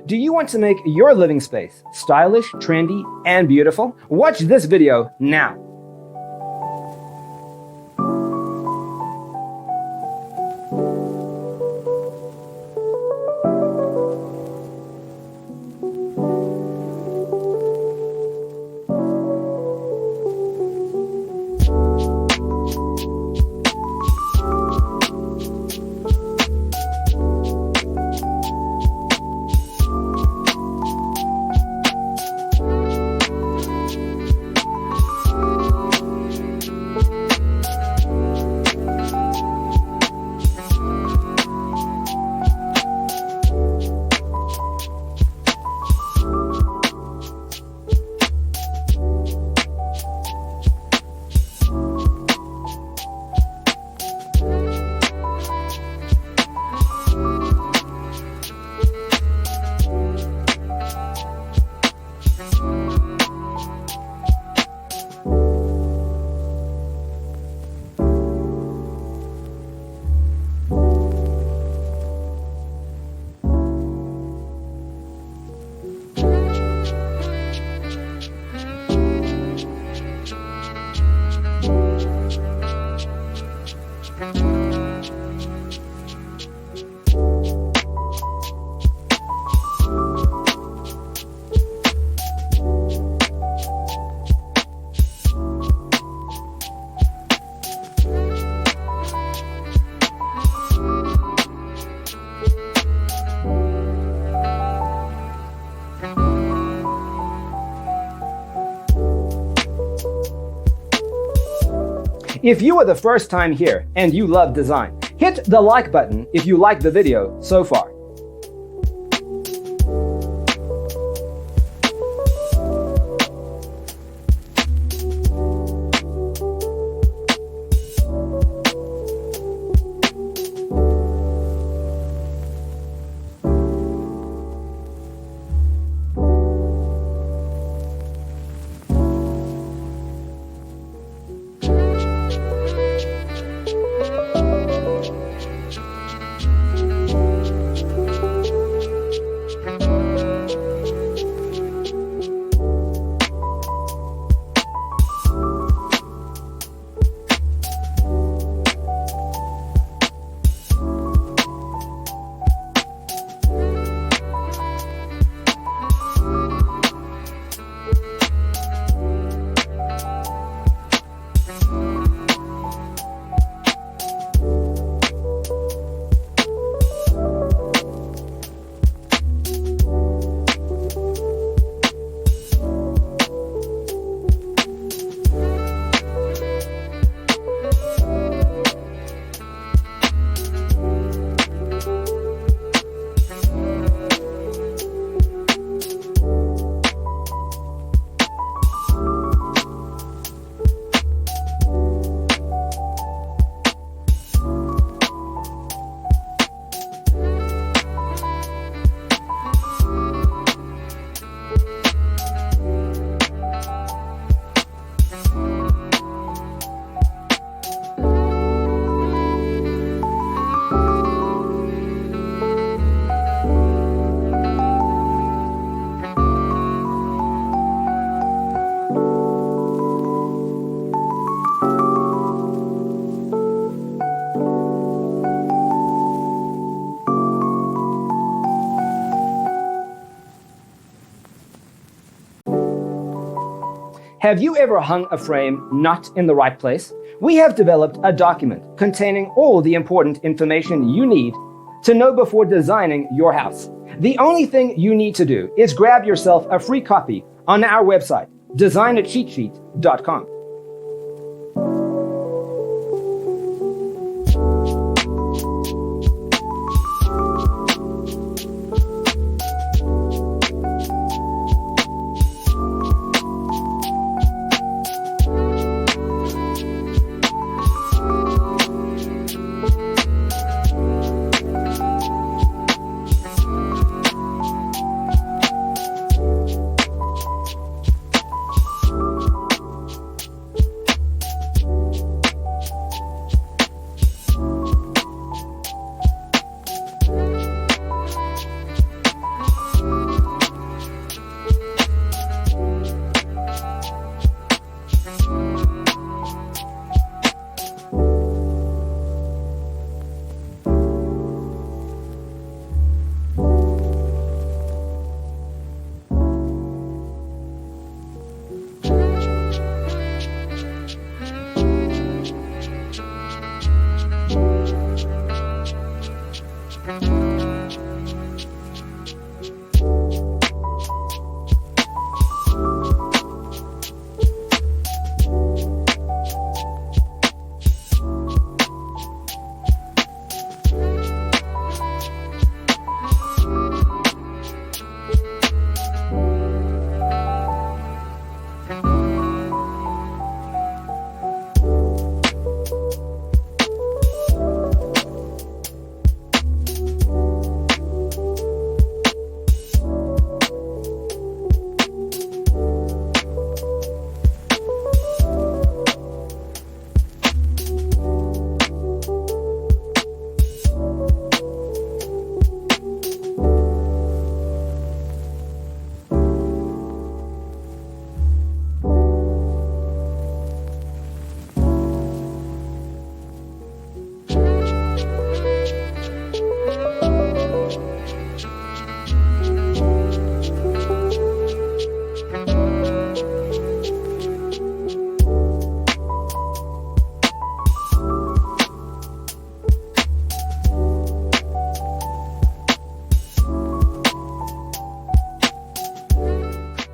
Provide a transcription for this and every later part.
Do you want to make your living space stylish, trendy, and beautiful? Watch this video now. If you are the first time here and you love design, hit the like button if you like the video so far. Have you ever hung a frame not in the right place? We have developed a document containing all the important information you need to know before designing your house. The only thing you need to do is grab yourself a free copy on our website, designacheatsheet.com.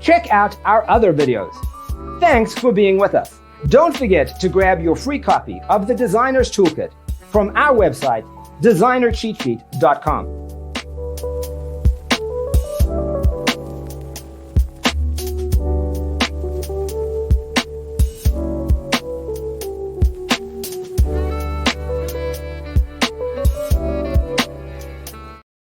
Check out our other videos. Thanks for being with us. Don't forget to grab your free copy of the Designer's Toolkit from our website, designercheatsheet.com.